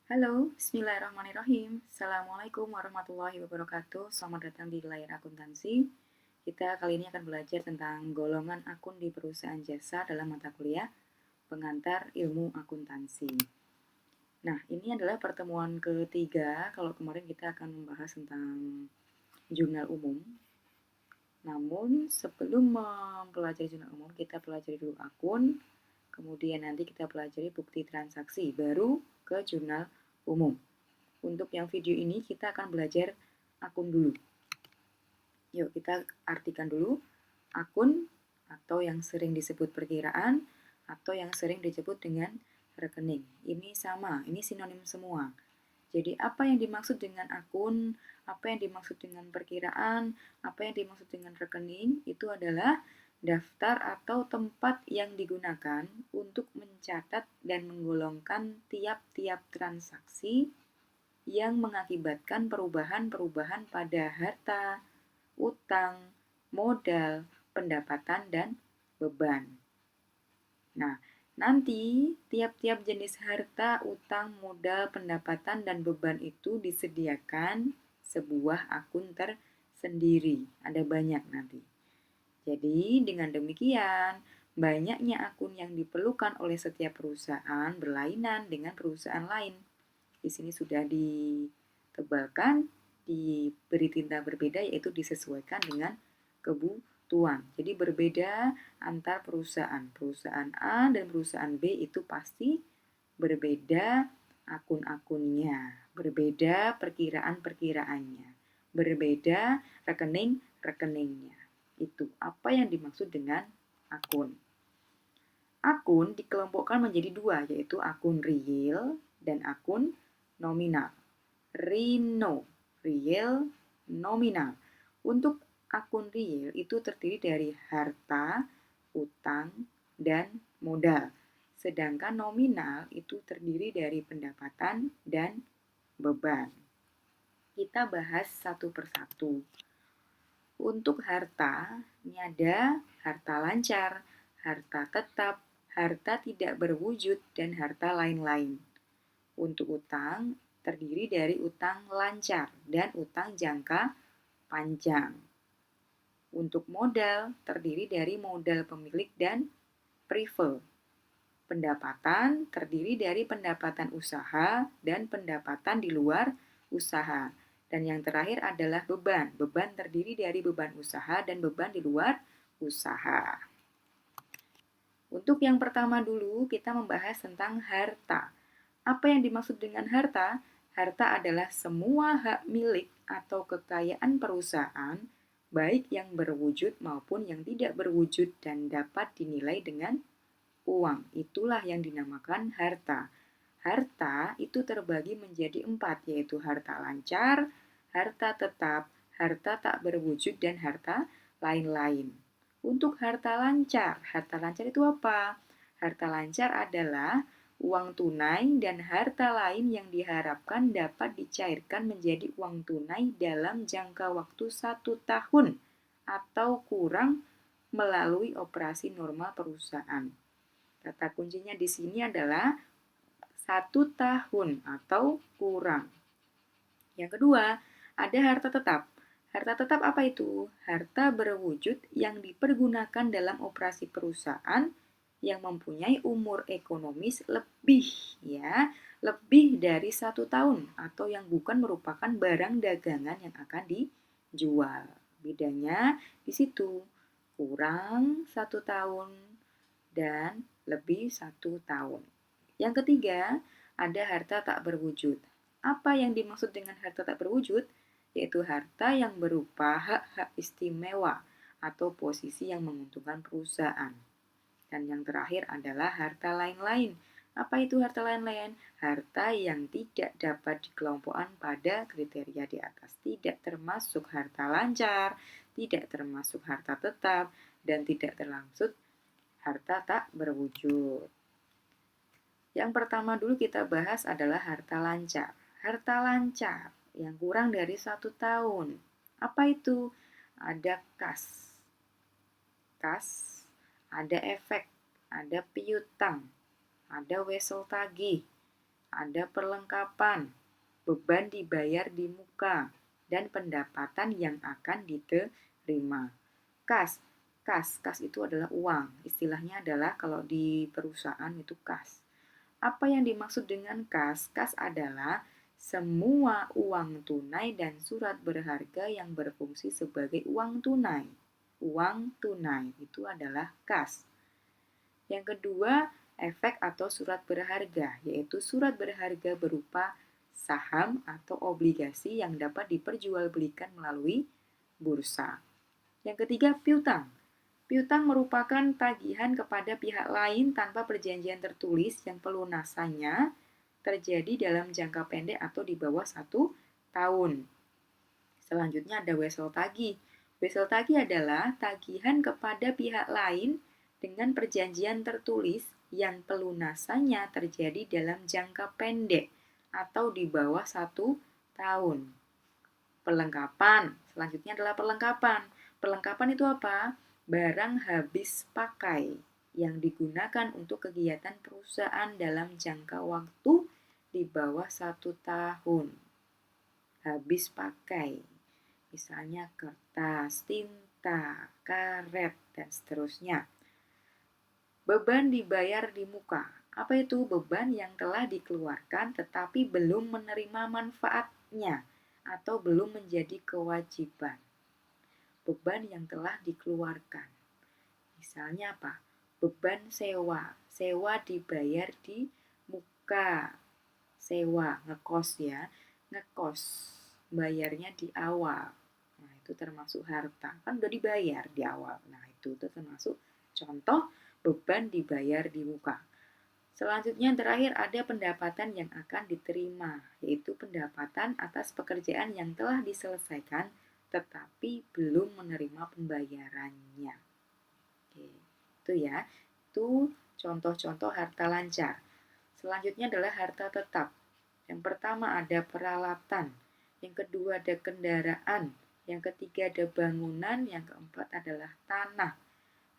Halo, bismillahirrahmanirrahim. Assalamualaikum warahmatullahi wabarakatuh. Selamat datang di Layar Akuntansi. Kita kali ini akan belajar tentang golongan akun di perusahaan jasa dalam mata kuliah Pengantar Ilmu Akuntansi. Nah, ini adalah pertemuan ketiga. Kalau kemarin kita akan membahas tentang jurnal umum. Namun, sebelum mempelajari jurnal umum, kita pelajari dulu akun, kemudian nanti kita pelajari bukti transaksi, baru ke jurnal umum. Untuk yang video ini kita akan belajar akun dulu. Yuk kita artikan dulu akun atau yang sering disebut perkiraan atau yang sering disebut dengan rekening. Ini sama, ini sinonim semua. Jadi apa yang dimaksud dengan akun, apa yang dimaksud dengan perkiraan, apa yang dimaksud dengan rekening, itu adalah daftar atau tempat yang digunakan untuk mencatat dan menggolongkan tiap-tiap transaksi yang mengakibatkan perubahan-perubahan pada harta, utang, modal, pendapatan, dan beban. Nah, nanti tiap-tiap jenis harta, utang, modal, pendapatan, dan beban itu disediakan sebuah akun tersendiri. Ada banyak nanti. Jadi, dengan demikian, banyaknya akun yang diperlukan oleh setiap perusahaan berlainan dengan perusahaan lain. Di sini sudah ditebalkan, diberi tinta berbeda, yaitu disesuaikan dengan kebutuhan. Jadi berbeda antar perusahaan. Perusahaan A dan perusahaan B itu pasti berbeda akun-akunnya, berbeda perkiraan-perkiraannya, berbeda rekening-rekeningnya. Itu apa yang dimaksud dengan akun. Akun dikelompokkan menjadi dua, yaitu akun real dan akun nominal. Rino, real, nominal. Untuk akun real itu terdiri dari harta, utang, dan modal. Sedangkan nominal itu terdiri dari pendapatan dan beban. Kita bahas satu persatu. Untuk harta, ini ada harta lancar, harta tetap, harta tidak berwujud, dan harta lain-lain. Untuk utang, terdiri dari utang lancar dan utang jangka panjang. Untuk modal, terdiri dari modal pemilik dan prefer. Pendapatan terdiri dari pendapatan usaha dan pendapatan di luar usaha. Dan yang terakhir adalah beban. Beban terdiri dari beban usaha dan beban di luar usaha. Untuk yang pertama dulu, kita membahas tentang harta. Apa yang dimaksud dengan harta? Harta adalah semua hak milik atau kekayaan perusahaan, baik yang berwujud maupun yang tidak berwujud dan dapat dinilai dengan uang. Itulah yang dinamakan harta. Harta itu terbagi menjadi 4, yaitu harta lancar, harta tetap, harta tak berwujud, dan harta lain-lain. Untuk harta lancar itu apa? Harta lancar adalah uang tunai dan harta lain yang diharapkan dapat dicairkan menjadi uang tunai dalam jangka waktu 1 tahun atau kurang melalui operasi normal perusahaan. Kata kuncinya di sini adalah 1 tahun atau kurang. Yang kedua, ada harta tetap. Harta tetap apa itu? Harta berwujud yang dipergunakan dalam operasi perusahaan yang mempunyai umur ekonomis lebih dari 1 tahun atau yang bukan merupakan barang dagangan yang akan dijual. Bedanya di situ, kurang 1 tahun dan lebih 1 tahun. Yang ketiga, ada harta tak berwujud. Apa yang dimaksud dengan harta tak berwujud? Yaitu harta yang berupa hak-hak istimewa atau posisi yang menguntungkan perusahaan. Dan yang terakhir adalah harta lain-lain. Apa itu harta lain-lain? Harta yang tidak dapat dikelompokkan pada kriteria di atas. Tidak termasuk harta lancar, tidak termasuk harta tetap, dan tidak termasuk harta tak berwujud. Yang pertama dulu kita bahas adalah harta lancar. Harta lancar yang kurang dari 1 tahun. Apa itu? Ada kas, ada efek, ada piutang, ada wesel tagih, ada perlengkapan, beban dibayar di muka, dan pendapatan yang akan diterima. Kas. Kas itu adalah uang. Istilahnya adalah kalau di perusahaan itu kas. Apa yang dimaksud dengan kas? Kas adalah semua uang tunai dan surat berharga yang berfungsi sebagai uang tunai. Uang tunai itu adalah kas. Yang kedua, efek atau surat berharga, yaitu surat berharga berupa saham atau obligasi yang dapat diperjualbelikan melalui bursa. Yang ketiga, piutang. Piutang merupakan tagihan kepada pihak lain tanpa perjanjian tertulis yang pelunasannya terjadi dalam jangka pendek atau di bawah 1 tahun. Selanjutnya ada wesel tagih. Wesel tagih adalah tagihan kepada pihak lain dengan perjanjian tertulis yang pelunasannya terjadi dalam jangka pendek atau di bawah 1 tahun. Perlengkapan. Selanjutnya adalah perlengkapan. Perlengkapan itu apa? Barang habis pakai yang digunakan untuk kegiatan perusahaan dalam jangka waktu di bawah 1 tahun. Habis pakai. Misalnya kertas, tinta, karet, dan seterusnya. Beban dibayar di muka. Apa itu? Beban yang telah dikeluarkan tetapi belum menerima manfaatnya atau belum menjadi kewajiban. Beban yang telah dikeluarkan. Misalnya apa? Beban sewa. Sewa dibayar di muka. Sewa, ngekos ya. Ngekos. Bayarnya di awal. Nah, itu termasuk harta. Kan udah dibayar di awal. Nah, itu termasuk contoh beban dibayar di muka. Selanjutnya yang terakhir ada pendapatan yang akan diterima, yaitu pendapatan atas pekerjaan yang telah diselesaikan tetapi belum menerima pembayarannya. Oke, itu ya. Itu contoh-contoh harta lancar. Selanjutnya adalah harta tetap. Yang pertama ada peralatan, yang kedua ada kendaraan, yang ketiga ada bangunan, yang keempat adalah tanah.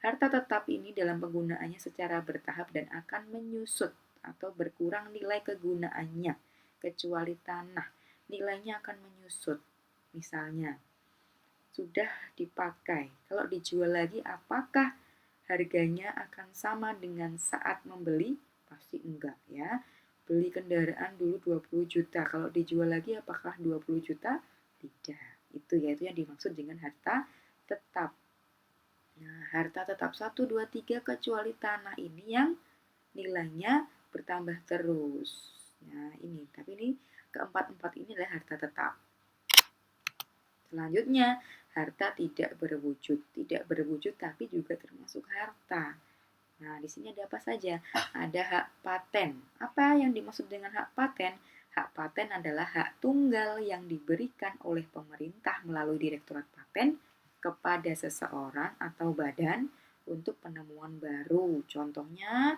Harta tetap ini dalam penggunaannya secara bertahap dan akan menyusut atau berkurang nilai kegunaannya, kecuali tanah. Nilainya akan menyusut. Misalnya, sudah dipakai. Kalau dijual lagi, apakah harganya akan sama dengan saat membeli? Pasti enggak ya. Beli kendaraan dulu 20 juta. Kalau dijual lagi, apakah 20 juta? Tidak. Itu yaitu yang dimaksud dengan harta tetap. Nah, harta tetap 1, 2, 3 kecuali tanah ini yang nilainya bertambah terus. Nah, ini. Tapi ini keempat-empat ini adalah harta tetap. Selanjutnya, harta tidak berwujud. Tidak berwujud tapi juga termasuk harta. Nah, di sini ada apa saja? Ada hak paten. Apa yang dimaksud dengan hak paten? Hak paten adalah hak tunggal yang diberikan oleh pemerintah melalui Direktorat Paten kepada seseorang atau badan untuk penemuan baru. Contohnya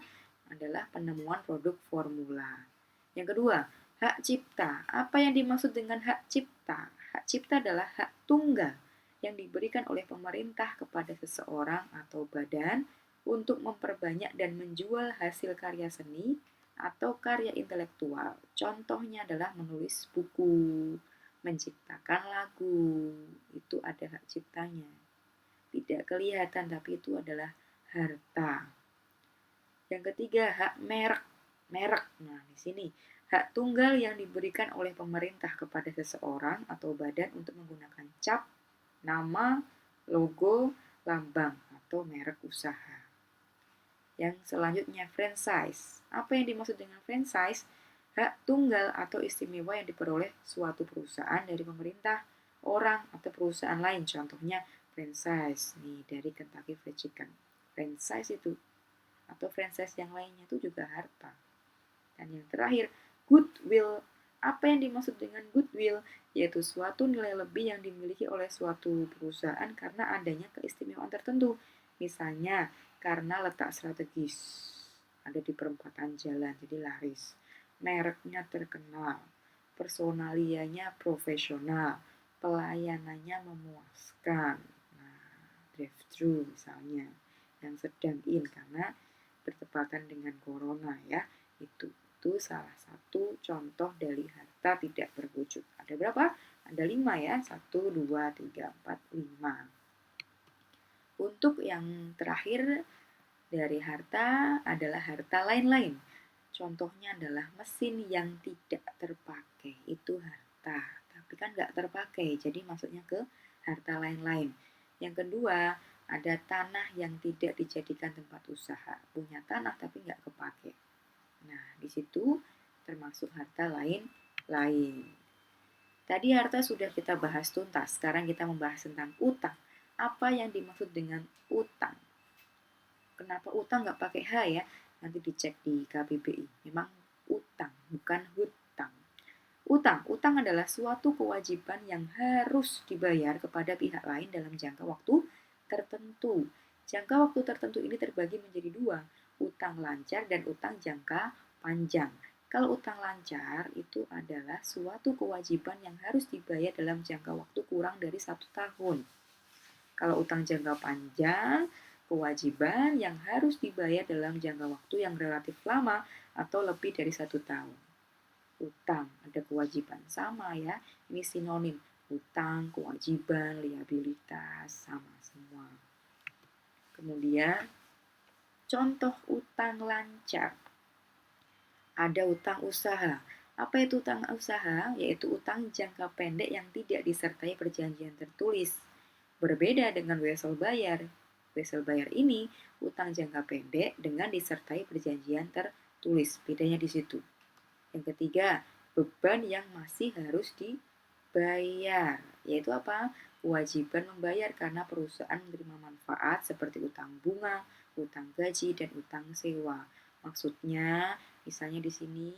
adalah penemuan produk formula. Yang kedua, hak cipta. Apa yang dimaksud dengan hak cipta? Hak cipta adalah hak tunggal yang diberikan oleh pemerintah kepada seseorang atau badan untuk memperbanyak dan menjual hasil karya seni atau karya intelektual. Contohnya adalah menulis buku, menciptakan lagu. Itu ada hak ciptanya. Tidak kelihatan tapi itu adalah harta. Yang ketiga, hak merek. Merek. Nah, di sini hak tunggal yang diberikan oleh pemerintah kepada seseorang atau badan untuk menggunakan cap, nama, logo, lambang, atau merek usaha. Yang selanjutnya, franchise. Apa yang dimaksud dengan franchise? Hak tunggal atau istimewa yang diperoleh suatu perusahaan dari pemerintah, orang, atau perusahaan lain. Contohnya, franchise nih dari Kentucky Fried Chicken. Franchise itu atau franchise yang lainnya itu juga harta. Dan yang terakhir, goodwill. Apa yang dimaksud dengan goodwill? Yaitu suatu nilai lebih yang dimiliki oleh suatu perusahaan karena adanya keistimewaan tertentu. Misalnya, karena letak strategis, ada di perempatan jalan, jadi laris. Mereknya terkenal, personalianya profesional, pelayanannya memuaskan. Nah, drive-thru misalnya, yang sedang in karena bertepatan dengan corona ya, itu. Itu salah satu contoh dari harta tidak berwujud. Ada berapa? Ada 5 ya. 1, 2, 3, 4, 5. Untuk yang terakhir dari harta adalah harta lain-lain. Contohnya adalah mesin yang tidak terpakai. Itu harta. Tapi kan nggak terpakai. Jadi maksudnya ke harta lain-lain. Yang kedua, ada tanah yang tidak dijadikan tempat usaha. Punya tanah tapi nggak kepake. Nah, di situ termasuk harta lain-lain. Tadi harta sudah kita bahas tuntas. Sekarang kita membahas tentang utang. Apa yang dimaksud dengan utang? Kenapa utang nggak pakai H ya? Nanti dicek di KBBI. Memang utang, bukan hutang. Utang adalah suatu kewajiban yang harus dibayar kepada pihak lain dalam jangka waktu tertentu. Jangka waktu tertentu ini terbagi menjadi dua, utang lancar dan utang jangka panjang. Kalau utang lancar itu adalah suatu kewajiban yang harus dibayar dalam jangka waktu kurang dari 1 tahun. Kalau utang jangka panjang, kewajiban yang harus dibayar dalam jangka waktu yang relatif lama atau lebih dari 1 tahun. Utang, ada kewajiban sama ya, ini sinonim. Utang, kewajiban, liabilitas, sama semua. Kemudian, contoh utang lancar. Ada utang usaha. Apa itu utang usaha? Yaitu utang jangka pendek yang tidak disertai perjanjian tertulis. Berbeda dengan wesel bayar. Wesel bayar ini utang jangka pendek dengan disertai perjanjian tertulis. Bedanya di situ. Yang ketiga, beban yang masih harus dibayar. Yaitu apa? Kewajiban membayar karena perusahaan menerima manfaat seperti utang bunga, utang gaji, dan utang sewa. Maksudnya, misalnya di sini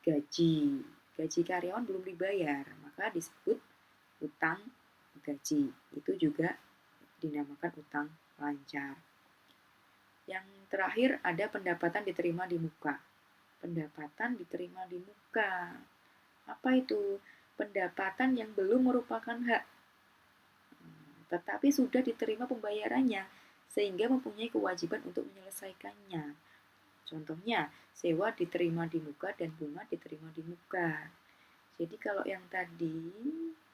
gaji karyawan belum dibayar, maka disebut utang gaji. Itu juga dinamakan utang lancar. Yang terakhir ada pendapatan diterima di muka. Pendapatan diterima di muka. Apa itu? Pendapatan yang belum merupakan hak, tetapi sudah diterima pembayarannya, sehingga mempunyai kewajiban untuk menyelesaikannya. Contohnya, sewa diterima di muka dan bunga diterima di muka. Jadi kalau yang tadi,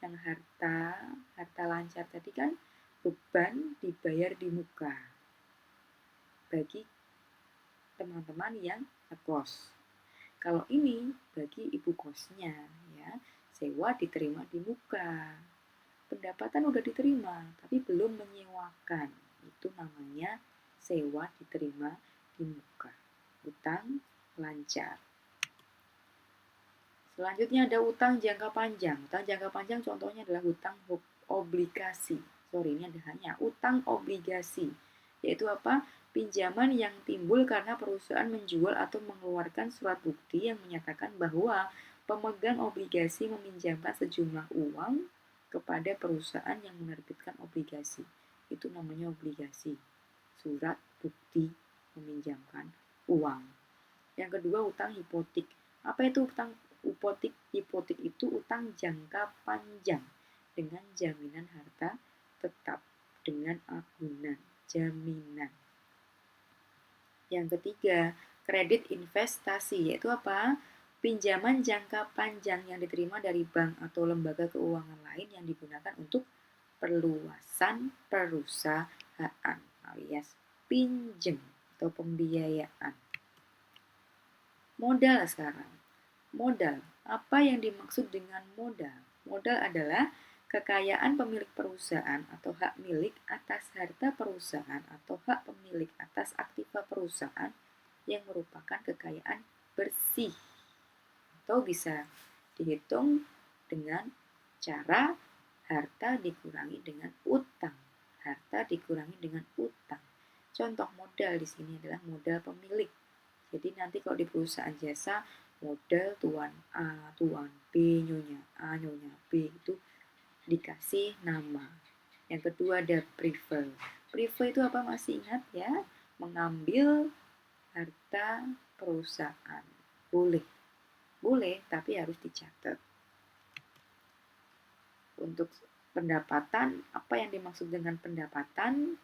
yang harta lancar tadi kan beban dibayar di muka. Bagi teman-teman yang ngekos. Kalau ini bagi ibu kosnya ya, sewa diterima di muka. Pendapatan udah diterima tapi belum menyewakan. Itu namanya sewa diterima di muka. Utang lancar. Selanjutnya ada utang jangka panjang. Utang jangka panjang contohnya adalah utang obligasi. Ini ada hanya utang obligasi. Yaitu apa? Pinjaman yang timbul karena perusahaan menjual atau mengeluarkan surat bukti yang menyatakan bahwa pemegang obligasi meminjamkan sejumlah uang kepada perusahaan yang menerbitkan obligasi. Itu namanya obligasi. Surat bukti meminjamkan uang. Yang kedua, utang hipotek. Apa itu utang hipotek? Hipotek itu utang jangka panjang dengan jaminan harta tetap, dengan agunan, jaminan. Yang ketiga, kredit investasi, yaitu apa? Pinjaman jangka panjang yang diterima dari bank atau lembaga keuangan lain yang digunakan untuk perluasan perusahaan alias pinjem atau pembiayaan. Modal sekarang. Modal. Apa yang dimaksud dengan modal? Modal adalah kekayaan pemilik perusahaan atau hak milik atas harta perusahaan atau hak pemilik atas aktiva perusahaan yang merupakan kekayaan bersih. Atau bisa dihitung dengan cara harta dikurangi dengan utang. Harta dikurangi dengan utang. Contoh modal di sini adalah modal pemilik. Jadi nanti kalau di perusahaan jasa, modal tuan A, tuan B, nyonya A, nyonya B itu dikasih nama. Yang kedua ada prefer. Prefer itu apa, masih ingat ya? Mengambil harta perusahaan. Boleh, tapi harus dicatat. Untuk pendapatan, apa yang dimaksud dengan pendapatan?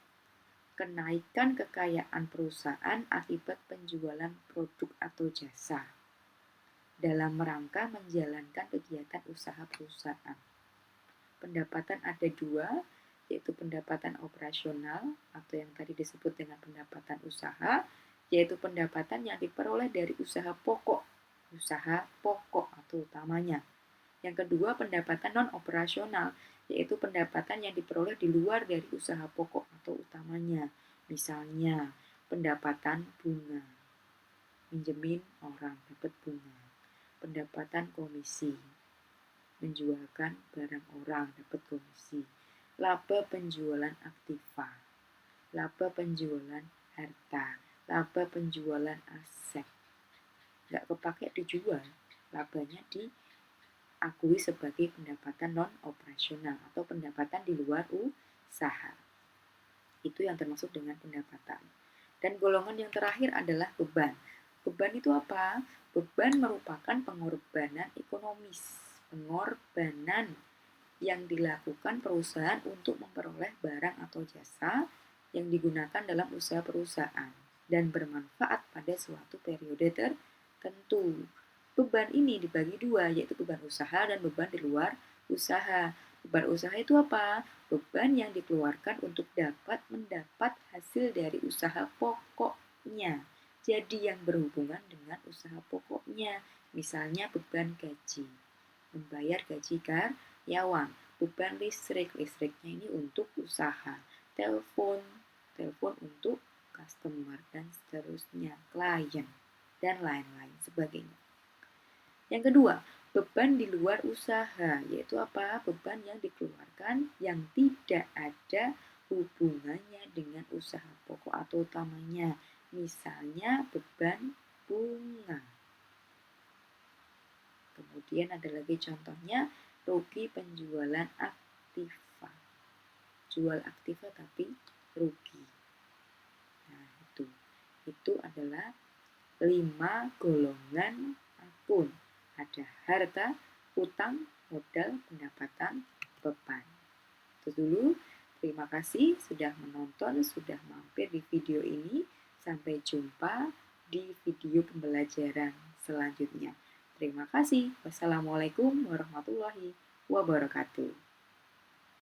kenaikan kekayaan perusahaan akibat penjualan produk atau jasa dalam rangka menjalankan kegiatan usaha perusahaan. Pendapatan ada dua, yaitu pendapatan operasional atau yang tadi disebut dengan pendapatan usaha, yaitu pendapatan yang diperoleh dari usaha pokok atau utamanya. Yang kedua, pendapatan non-operasional, yaitu pendapatan yang diperoleh di luar dari usaha pokok atau utamanya. Misalnya, pendapatan bunga, minjemin orang dapat bunga. Pendapatan komisi, menjualkan barang orang dapat komisi. Laba penjualan aktiva, laba penjualan harta, laba penjualan aset. Nggak kepake dijual, labanya diakui sebagai pendapatan non-operasional atau pendapatan di luar usaha. Itu yang termasuk dengan pendapatan. Dan golongan yang terakhir adalah beban. Beban itu apa? Beban merupakan pengorbanan ekonomis. Pengorbanan yang dilakukan perusahaan untuk memperoleh barang atau jasa yang digunakan dalam usaha perusahaan dan bermanfaat pada suatu periode tertentu. Beban ini dibagi dua, yaitu beban usaha dan beban di luar usaha. Beban usaha itu apa? Beban yang dikeluarkan untuk dapat mendapat hasil dari usaha pokoknya. Jadi yang berhubungan dengan usaha pokoknya. Misalnya beban gaji, membayar gaji karyawan. Beban listrik, listriknya ini untuk usaha. Telepon untuk customer dan seterusnya, klien dan lain-lain sebagainya. Yang kedua, beban di luar usaha, yaitu apa? Beban yang dikeluarkan yang tidak ada hubungannya dengan usaha pokok atau utamanya. Misalnya beban bunga. Kemudian ada lagi contohnya, rugi penjualan aktiva. Jual aktiva tapi rugi. Nah, itu adalah 5 golongan akun. Ada harta, utang, modal, pendapatan, beban. Itu dulu. Terima kasih sudah menonton, sudah mampir di video ini. Sampai jumpa di video pembelajaran selanjutnya. Terima kasih. Wassalamualaikum warahmatullahi wabarakatuh.